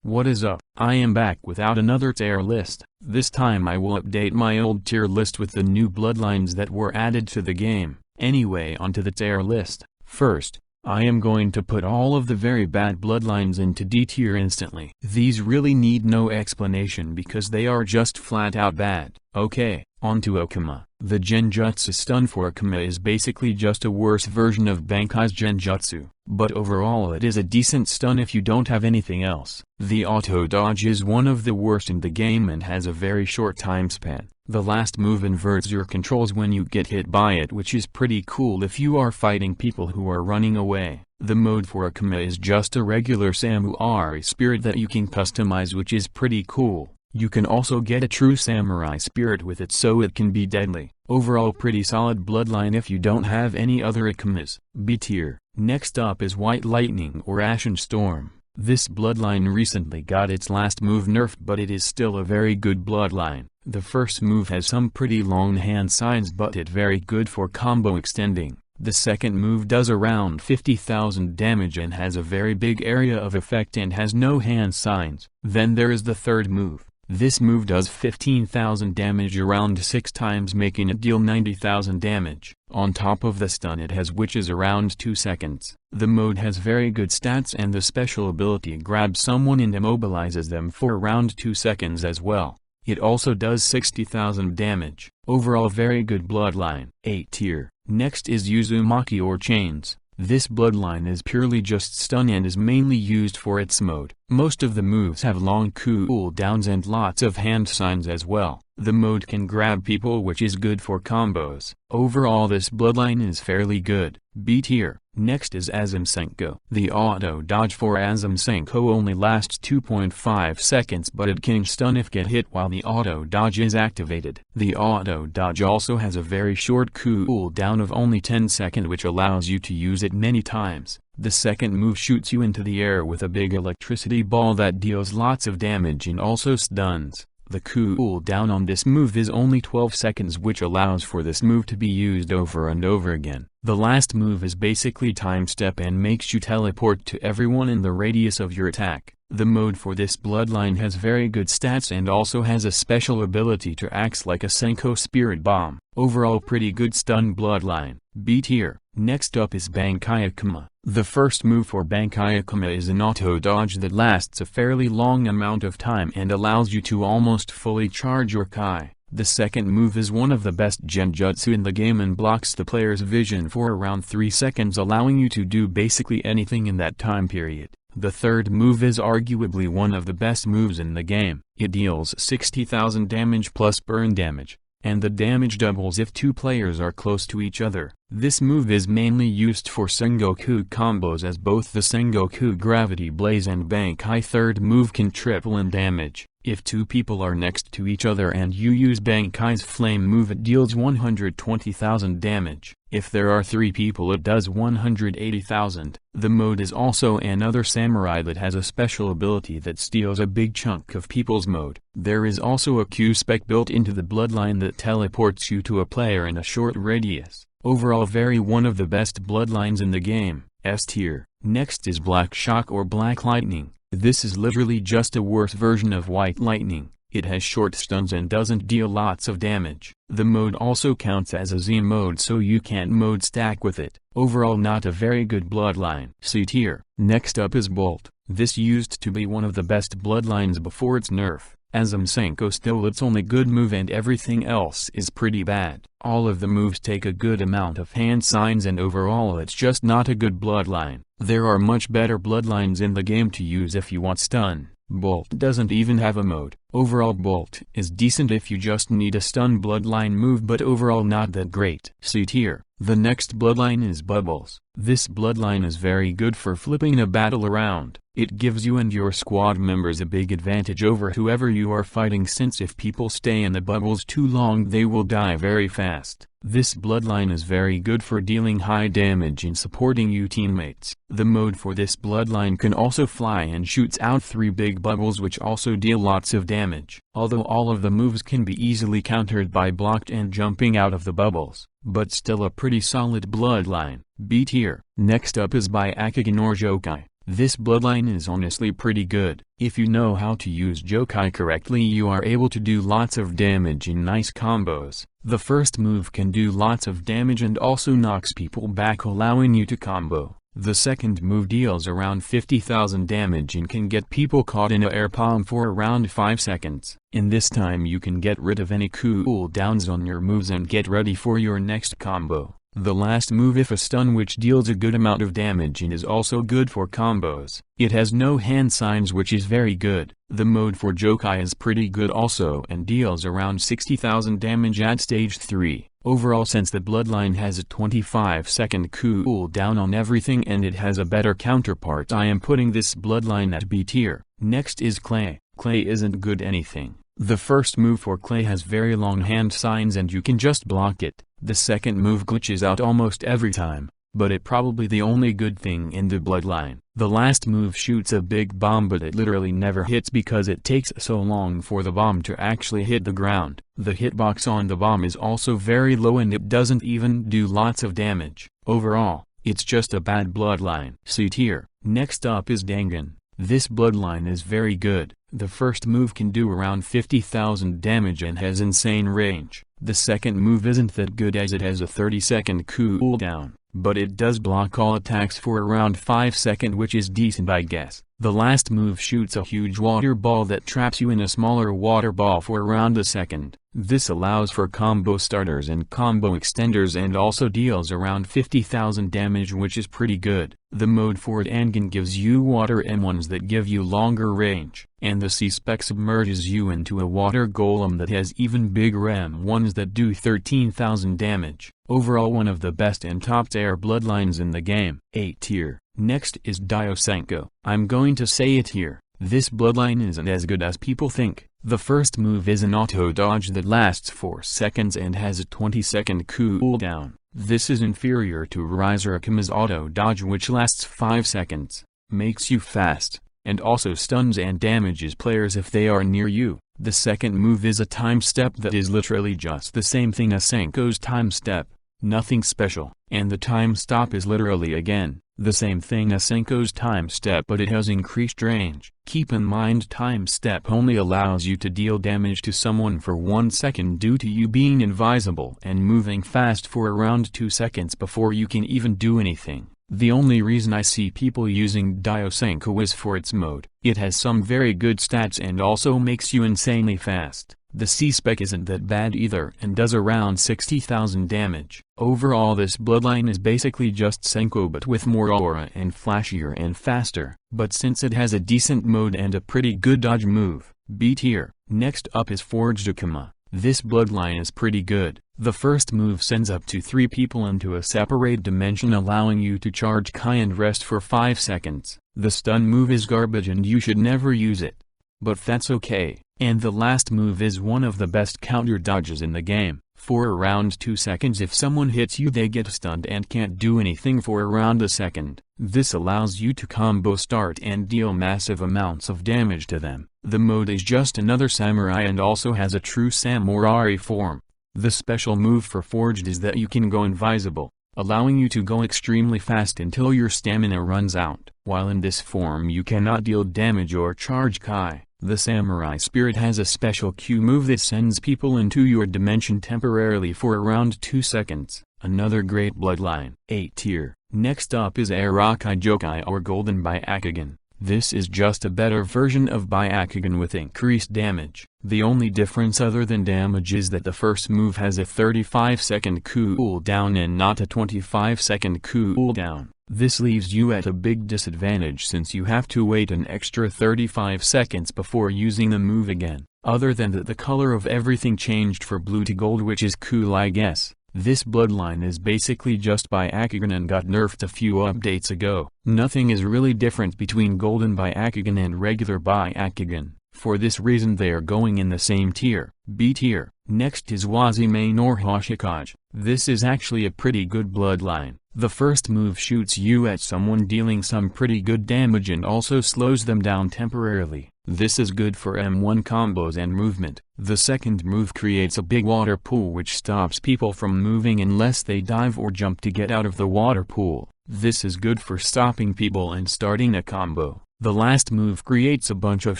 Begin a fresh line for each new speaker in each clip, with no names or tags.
What is up? I am back without another tier list. This time I will update my old tier list with the new bloodlines that were added to the game. Anyway, onto the tier list. First, I am going to put all of the very bad bloodlines into D tier instantly. These really need no explanation because they are just flat out bad. Okay, onto akuma. The genjutsu stun for akuma is basically just a worse version of bankai's genjutsu, but overall it is a decent stun if you don't have anything else. The auto dodge is one of the worst in the game and has a very short time span. The last move inverts your controls when you get hit by it, which is pretty cool if you are fighting people who are running away. The mode for akuma is just a regular samurai spirit that you can customize, which is pretty cool. You can also get a true samurai spirit with it, so it can be deadly. Overall pretty solid bloodline if you don't have any other akumas. B tier. Next up is White Lightning or Ashen Storm. This bloodline recently got its last move nerfed, but it is still a very good bloodline. The first move has some pretty long hand signs, but it very good for combo extending. The second move does around 50,000 damage and has a very big area of effect and has no hand signs. Then there is the third move. This move does 15,000 damage around 6 times, making it deal 90,000 damage. On top of the stun it has, which is around 2 seconds. The mode has very good stats and the special ability grabs someone and immobilizes them for around 2 seconds as well. It also does 60,000 damage. Overall very good bloodline. 8 tier. Next is Uzumaki or Chains. This bloodline is purely just stun and is mainly used for its mode. Most of the moves have long cooldowns and lots of hand signs as well. The mode can grab people, which is good for combos. Overall this bloodline is fairly good. B tier. Next is Senko. The auto dodge for Senko only lasts 2.5 seconds, but it can stun if get hit while the auto dodge is activated. The auto dodge also has a very short cooldown of only 10 seconds, which allows you to use it many times. The second move shoots you into the air with a big electricity ball that deals lots of damage and also stuns. The cooldown on this move is only 12 seconds, which allows for this move to be used over and over again. The last move is basically time step and makes you teleport to everyone in the radius of your attack. The mode for this bloodline has very good stats and also has a special ability to act like a senko spirit bomb. Overall pretty good stun bloodline. B tier. Next up is bankai akuma. The first move for bankai akuma is an auto dodge that lasts a fairly long amount of time and allows you to almost fully charge your kai. The second move is one of the best genjutsu in the game and blocks the player's vision for around 3 seconds, allowing you to do basically anything in that time period. The third move is arguably one of the best moves in the game. It deals 60,000 damage plus burn damage, and the damage doubles if 2 players are close to each other. This move is mainly used for sengoku combos, as both the sengoku gravity blaze and bankai third move can triple in damage. If 2 people are next to each other and you use bankai's flame move, it deals 120,000 damage. If there are 3 people it does 180,000. The mode is also another samurai that has a special ability that steals a big chunk of people's mode. There is also a Q spec built into the bloodline that teleports you to a player in a short radius. Overall very one of the best bloodlines in the game. S tier. Next is Black Shock or Black Lightning. This is literally just a worse version of White Lightning. It has short stuns and doesn't deal lots of damage. The mode also counts as a Z mode, so you can't mode stack with it. Overall not a very good bloodline. C tier. Next up is Bolt. This used to be one of the best bloodlines before its nerf. As Senko still its only good move and everything else is pretty bad. All of the moves take a good amount of hand signs and overall it's just not a good bloodline. There are much better bloodlines in the game to use if you want stun. Bolt doesn't even have a mode. Overall Bolt is decent if you just need a stun bloodline move, but overall not that great. C tier. The next bloodline is Bubbles. This bloodline is very good for flipping a battle around. It gives you and your squad members a big advantage over whoever you are fighting, since if people stay in the bubbles too long they will die very fast. This bloodline is very good for dealing high damage and supporting you teammates. The mode for this bloodline can also fly and shoots out 3 big bubbles, which also deal lots of damage. Although all of the moves can be easily countered by blocked and jumping out of the bubbles, but still a pretty solid bloodline. B tier. Next up is byakugan or jokei. This bloodline is honestly pretty good. If you know how to use jokei correctly, you are able to do lots of damage in nice combos. The first move can do lots of damage and also knocks people back, allowing you to combo. The second move deals around 50,000 damage and can get people caught in a air palm for around 5 seconds. In this time you can get rid of any cooldowns on your moves and get ready for your next combo. The last move is a stun, which deals a good amount of damage and is also good for combos. It has no hand signs, which is very good. The mode for jokei is pretty good also and deals around 60,000 damage at stage 3. Overall, since the bloodline has a 25-second cooldown on everything and it has a better counterpart, I am putting this bloodline at B tier. Next is clay. Clay isn't good anything. The first move for clay has very long hand signs and you can just block it. The second move glitches out almost every time, but it probably the only good thing in the bloodline. The last move shoots a big bomb, but it literally never hits because it takes so long for the bomb to actually hit the ground. The hitbox on the bomb is also very low and it doesn't even do lots of damage. Overall, it's just a bad bloodline. C tier. Next up is Dangan. This bloodline is very good. The first move can do around 50,000 damage and has insane range. The second move isn't that good as it has a 30-second cooldown, but it does block all attacks for around 5 seconds, which is decent, I guess. The last move shoots a huge water ball that traps you in a smaller water ball for around a second. This allows for combo starters and combo extenders and also deals around 50,000 damage, which is pretty good. The mode for Dangan gives you water M1s that give you longer range, and the C-spec submerges you into a water golem that has even bigger M1s that do 13,000 damage. Overall, one of the best and top tier bloodlines in the game. A tier. Next is Senko. I'm going to say it here. This bloodline isn't as good as people think. The first move is an auto dodge that lasts 4 seconds and has a 20-second cooldown. This is inferior to Akuma's auto dodge, which lasts 5 seconds, makes you fast, and also stuns and damages players if they are near you. The second move is a time step that is literally just the same thing as Senko's time step, nothing special, and the time stop is literally again the same thing as Senko's time step, but it has increased range. Keep in mind, time step only allows you to deal damage to someone for 1 second due to you being invisible and moving fast for around 2 seconds before you can even do anything. The only reason I see people using Senko is for its mode. It has some very good stats and also makes you insanely fast. The C-spec isn't that bad either and does around 60,000 damage. Overall, this bloodline is basically just Senko but with more aura and flashier and faster. But since it has a decent mode and a pretty good dodge move, B tier. Next up is Forged Akuma. This bloodline is pretty good. The first move sends up to 3 people into a separate dimension, allowing you to charge Kai and rest for 5 seconds. The stun move is garbage and you should never use it, but that's okay. And the last move is one of the best counter dodges in the game. For around 2 seconds if someone hits you, they get stunned and can't do anything for around a second. This allows you to combo start and deal massive amounts of damage to them. The mode is just another samurai and also has a true samurai form. The special move for Forged is that you can go invisible, allowing you to go extremely fast until your stamina runs out. While in this form you cannot deal damage or charge Kai. The Samurai Spirit has a special Q move that sends people into your dimension temporarily for around 2 seconds. Another great bloodline. A tier. Next up is Arahkai Jokei or Golden Byakugan. This is just a better version of Byakugan with increased damage. The only difference other than damage is that the first move has a 35-second cooldown and not a 25-second cooldown. This leaves you at a big disadvantage since you have to wait an extra 35 seconds before using the move again. Other than that, the color of everything changed for blue to gold, which is cool, I guess. This bloodline is basically just Byakugan and got nerfed a few updates ago. Nothing is really different between Golden Byakugan and regular Byakugan. For this reason they are going in the same tier, B tier. Next is Wazime no Hoshikage. This is actually a pretty good bloodline. The first move shoots you at someone, dealing some pretty good damage and also slows them down temporarily. This is good for M1 combos and movement. The second move creates a big water pool which stops people from moving unless they dive or jump to get out of the water pool. This is good for stopping people and starting a combo. The last move creates a bunch of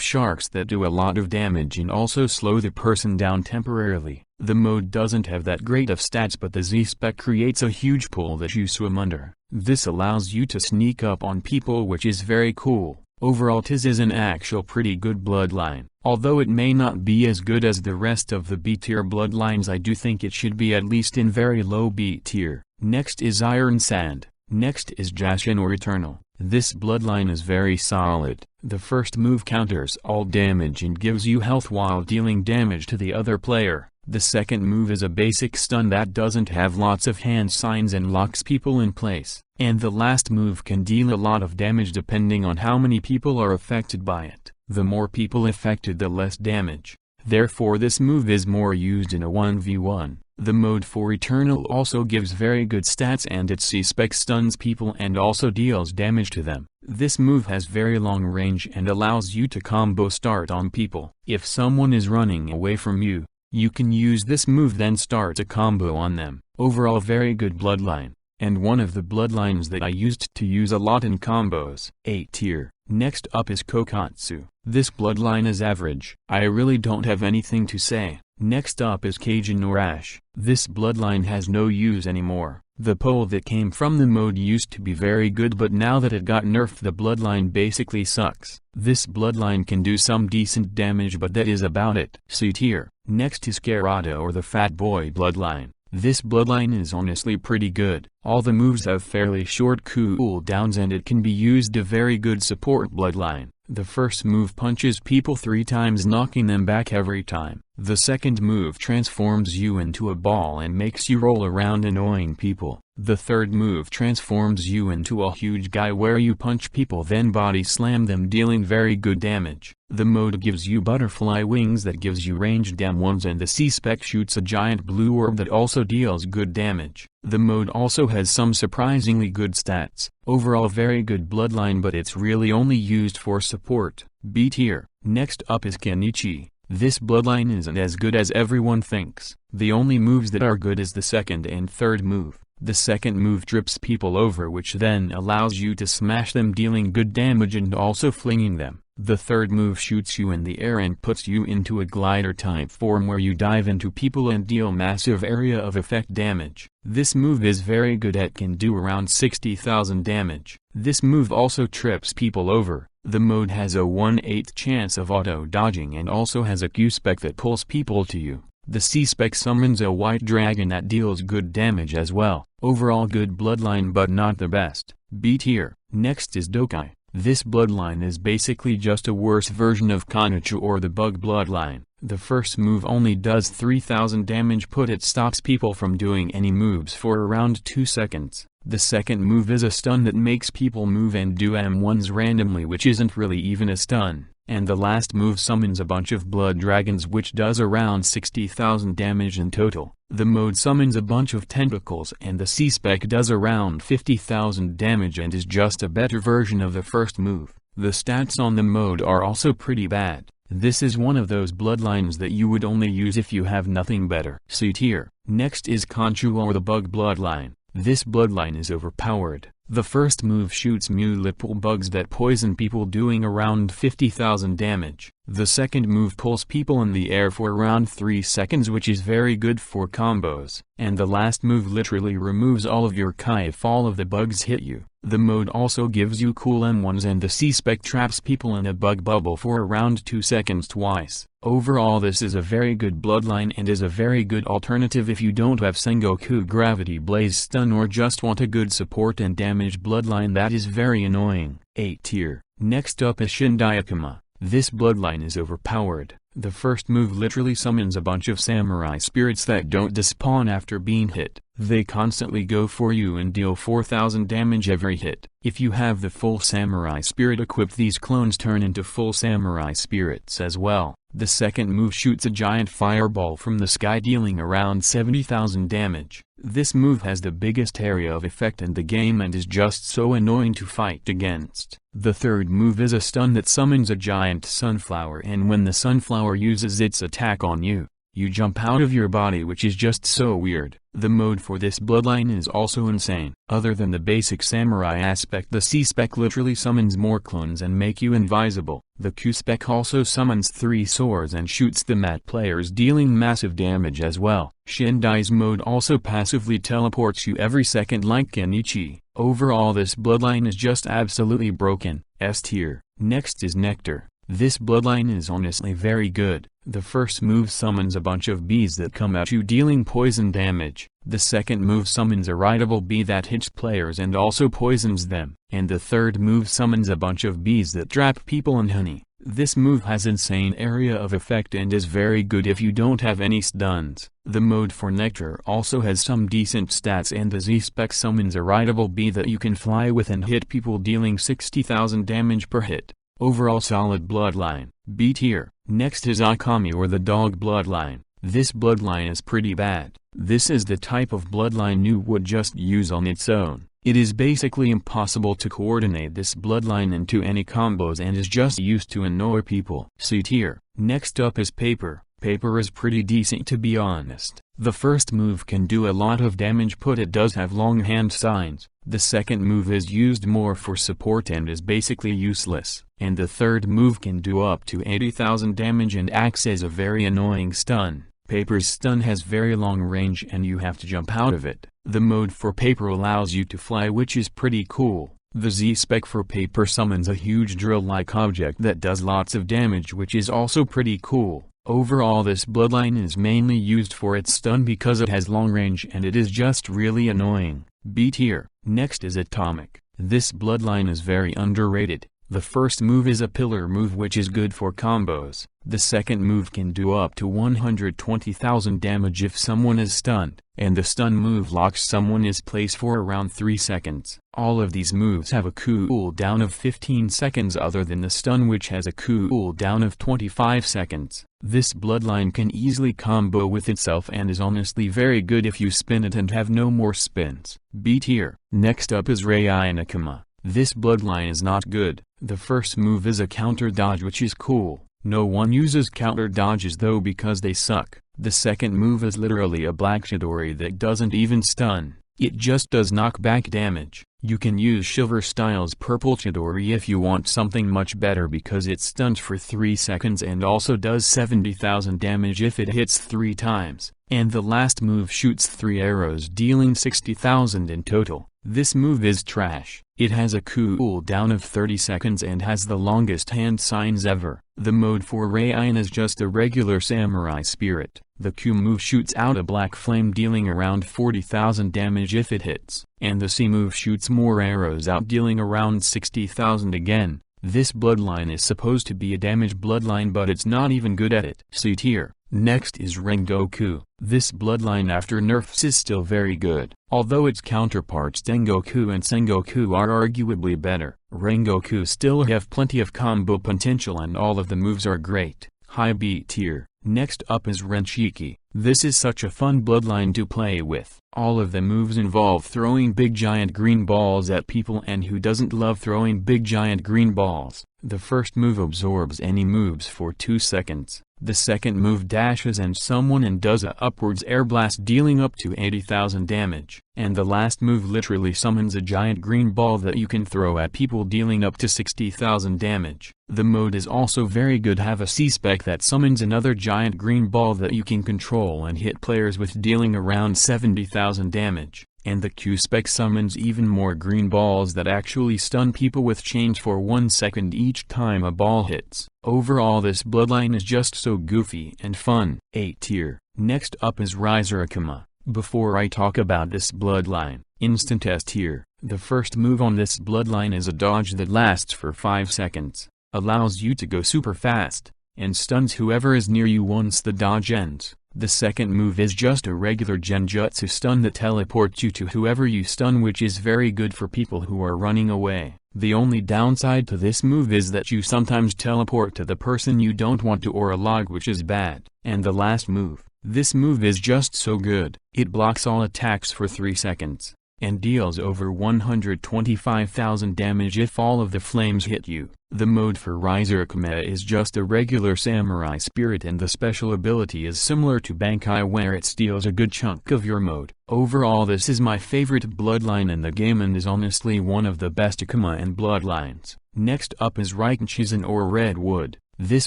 sharks that do a lot of damage and also slow the person down temporarily. The mode doesn't have that great of stats, but the Z-spec creates a huge pool that you swim under. This allows you to sneak up on people, which is very cool. Overall, this is an actual pretty good bloodline. Although it may not be as good as the rest of the B tier bloodlines, I do think it should be at least in very low B tier. Next is Iron Sand. Next is Jashin or Eternal. This bloodline is very solid. The first move counters all damage and gives you health while dealing damage to the other player. The second move is a basic stun that doesn't have lots of hand signs and locks people in place. And the last move can deal a lot of damage depending on how many people are affected by it. The more people affected, the less damage. Therefore this move is more used in a 1v1. The mode for Eternal also gives very good stats, and its C-spec stuns people and also deals damage to them. This move has very long range and allows you to combo start on people. If someone is running away from you, you can use this move then start a combo on them. Overall very good bloodline, and one of the bloodlines that I used to use a lot in combos. A tier. Next up is Kokatsu. This bloodline is average. I really don't have anything to say. Next up is Cajun or Ash. This bloodline has no use anymore. The pole that came from the mode used to be very good, but now that it got nerfed, the bloodline basically sucks. This bloodline can do some decent damage, but that is about it. C tier. Next is Kerada or the Fat Boy bloodline. This bloodline is honestly pretty good. All the moves have fairly short cooldowns and it can be used a very good support bloodline. The first move punches people 3 times, knocking them back every time. The second move transforms you into a ball and makes you roll around annoying people. The third move transforms you into a huge guy where you punch people then body slam them, dealing very good damage. The mode gives you butterfly wings that gives you ranged M1s, and the C-spec shoots a giant blue orb that also deals good damage. The mode also has some surprisingly good stats. Overall very good bloodline, but it's really only used for support. B tier. Next up is Kenichi. This bloodline isn't as good as everyone thinks. The only moves that are good is the second and third move. The second move trips people over, which then allows you to smash them, dealing good damage and also flinging them. The third move shoots you in the air and puts you into a glider type form where you dive into people and deal massive area of effect damage. This move is very good, it can do around 60,000 damage. This move also trips people over. The mode has a 1/8 chance of auto-dodging and also has a Q-spec that pulls people to you. The C-spec summons a white dragon that deals good damage as well. Overall good bloodline, but not the best. B tier. Next is Jokei. This bloodline is basically just a worse version of konchu or the bug bloodline. The first move only does 3000 damage, but it stops people from doing any moves for around 2 seconds. The second move is a stun that makes people move and do M1s randomly, which isn't really even a stun. And the last move summons a bunch of blood dragons, which does around 60,000 damage in total. The mode summons a bunch of tentacles and the C-spec does around 50,000 damage and is just a better version of the first move. The stats on the mode are also pretty bad. This is one of those bloodlines that you would only use if you have nothing better. C tier. Next is Konchu or the bug bloodline. This bloodline is overpowered. The first move shoots multiple bugs that poison people, doing around 50,000 damage. The second move pulls people in the air for around 3 seconds, which is very good for combos. And the last move literally removes all of your Kai if all of the bugs hit you. The mode also gives you cool M1s, and the C-spec traps people in a bug bubble for around 2 seconds twice. Overall this is a very good bloodline and is a very good alternative if you don't have Sengoku Gravity Blaze Stun or just want a good support and damage bloodline that is very annoying. A tier. Next up is Shindai Akuma. This bloodline is overpowered. The first move literally summons a bunch of samurai spirits that don't despawn after being hit. They constantly go for you and deal 4000 damage every hit. If you have the full samurai spirit equipped, these clones turn into full samurai spirits as well. The second move shoots a giant fireball from the sky, dealing around 70,000 damage. This move has the biggest area of effect in the game and is just so annoying to fight against. The third move is a stun that summons a giant sunflower, and when the sunflower uses its attack on you, you jump out of your body, which is just so weird. The mode for this bloodline is also insane. Other than the basic samurai aspect, the C-spec literally summons more clones and make you invisible. The Q-spec also summons 3 swords and shoots them at players, dealing massive damage as well. Shindai's mode also passively teleports you every second like Kenichi. Overall, this bloodline is just absolutely broken. S tier. Next is Nectar. This bloodline is honestly very good. The first move summons a bunch of bees that come at you dealing poison damage. The second move summons a rideable bee that hits players and also poisons them. And the third move summons a bunch of bees that trap people in honey. This move has insane area of effect and is very good if you don't have any stuns. The mode for Nectar also has some decent stats, and the Z-spec summons a rideable bee that you can fly with and hit people dealing 60,000 damage per hit. Overall solid bloodline. B tier. Next is Okami, or the dog bloodline. This bloodline is pretty bad. This is the type of bloodline you would just use on its own. It is basically impossible to coordinate this bloodline into any combos and is just used to annoy people. C tier. Next up is Paper. Paper is pretty decent, to be honest. The first move can do a lot of damage, but it does have long hand signs. The second move is used more for support and is basically useless. And the third move can do up to 80,000 damage and acts as a very annoying stun. Paper's stun has very long range and you have to jump out of it. The mode for Paper allows you to fly, which is pretty cool. The Z-spec for Paper summons a huge drill-like object that does lots of damage, which is also pretty cool. Overall, this bloodline is mainly used for its stun because it has long range and it is just really annoying. B tier. Next is Atomic. This bloodline is very underrated. The first move is a pillar move, which is good for combos. The second move can do up to 120,000 damage if someone is stunned, and the stun move locks someone in place for around 3 seconds. All of these moves have a cooldown of 15 seconds other than the stun, which has a cooldown of 25 seconds. This bloodline can easily combo with itself and is honestly very good if you spin it and have no more spins. B tier. Next up is raion akuma. This bloodline is not good. The first move is a counter dodge, which is cool. No one uses counter dodges though because they suck. The second move is literally a black shidori that doesn't even stun. It just does knockback damage. You can use Shiver Style's purple chidori if you want something much better because it stuns for 3 seconds and also does 70,000 damage if it hits 3 times. And the last move shoots 3 arrows dealing 60,000 in total. This move is trash. It has a cooldown of 30 seconds and has the longest hand signs ever. The mode for raion is just a regular samurai spirit. The Q move shoots out a black flame dealing around 40,000 damage if it hits. And the C move shoots more arrows out dealing around 60,000 again. This bloodline is supposed to be a damage bloodline, but it's not even good at it. C tier. Next is rengoku. This bloodline after nerfs is still very good, although its counterparts tengoku and sengoku are arguably better. Rengoku still have plenty of combo potential and all of the moves are great. High B tier. Next up is renshiki. This is such a fun bloodline to play with. All of the moves involve throwing big giant green balls at people, and who doesn't love throwing big giant green balls? The first move absorbs any moves for 2 seconds. The second move dashes and someone and does a upwards air blast dealing up to 80,000 damage. And the last move literally summons a giant green ball that you can throw at people dealing up to 60,000 damage. The mode is also very good. Have a C-spec that summons another giant green ball that you can control and hit players with dealing around 70,000 damage. And the Q-spec summons even more green balls that actually stun people with chains for 1 second each time a ball hits. Overall, this bloodline is just so goofy and fun. A tier. Next up is Riser Akuma. Before I talk about this bloodline, instant S tier. The first move on this bloodline is a dodge that lasts for 5 seconds, allows you to go super fast, and stuns whoever is near you once the dodge ends. The second move is just a regular genjutsu stun that teleports you to whoever you stun, which is very good for people who are running away. The only downside to this move is that you sometimes teleport to the person you don't want to, or a log, which is bad. And the last move, This move is just so good. It blocks all attacks for 3 seconds, and deals over 125,000 damage if all of the flames hit you. The mode for akuma is just a regular samurai spirit, and the special ability is similar to bankai where it steals a good chunk of your mode. Overall, this is my favorite bloodline in the game and is honestly one of the best akuma and bloodlines. Next up is rykan shizen or redwood. This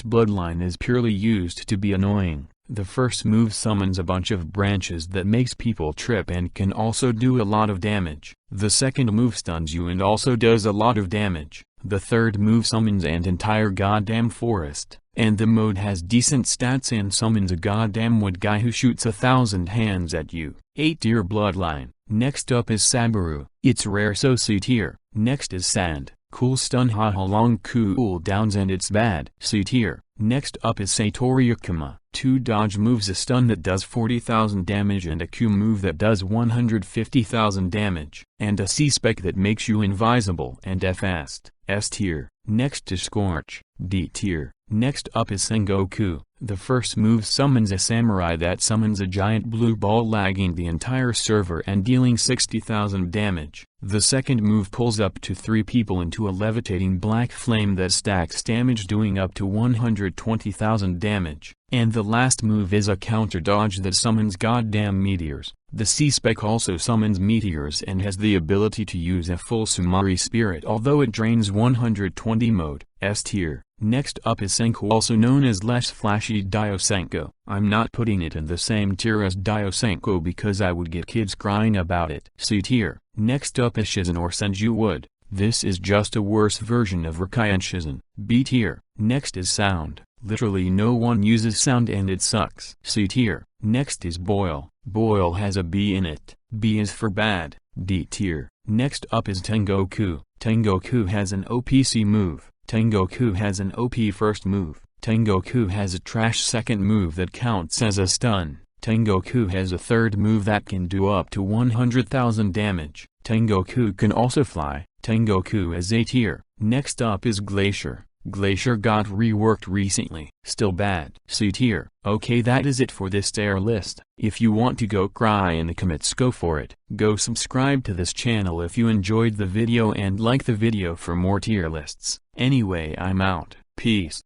bloodline is purely used to be annoying. The first move summons a bunch of branches that makes people trip and can also do a lot of damage. The second move stuns you and also does a lot of damage. The third move summons an entire goddamn forest, and the mode has decent stats and summons a goddamn wood guy who shoots 1,000 hands at you. 8 tier bloodline. Next up is Sabaru. It's rare, so C tier. Next is Sand. Cool stun, haha, long cool downs, and it's bad. C tier. Next up is Satori Akuma. 2 dodge moves, a stun that does 40,000 damage and a Q move that does 150,000 damage, and a C spec that makes you invisible and fast. S tier. Next is Scorch. D tier. Next up is Sengoku. The first move summons a samurai that summons a giant blue ball, lagging the entire server and dealing 60,000 damage. The second move pulls up to 3 people into a levitating black flame that stacks damage, doing up to 120,000 damage. And the last move is a counter dodge that summons goddamn meteors. The C-Spec also summons meteors and has the ability to use a full Sumari spirit, although it drains 120 mode. S tier. Next up is Senko, also known as less flashy Senko. I'm not putting it in the same tier as Senko because I would get kids crying about it. C tier. Next up is Shizen or Senju Wood. This is just a worse version of Arahkai and Shizen. B tier. Next is Sound. Literally no one uses Sound and it sucks. C tier. Next is Boil. Boil has a B in it. B is for bad. D tier. Next up is Tengoku. Tengoku has an OPC move. Tengoku has an OP first move. Tengoku has a trash second move that counts as a stun. Tengoku has a third move that can do up to 100,000 damage. Tengoku can also fly. Tengoku is A tier. Next up is Glacier. Glacier got reworked recently. Still bad. C tier. Okay, that is it for this tier list. If you want to go cry in the comments, go for it. Go subscribe to this channel if you enjoyed the video and like the video for more tier lists. Anyway, I'm out. Peace.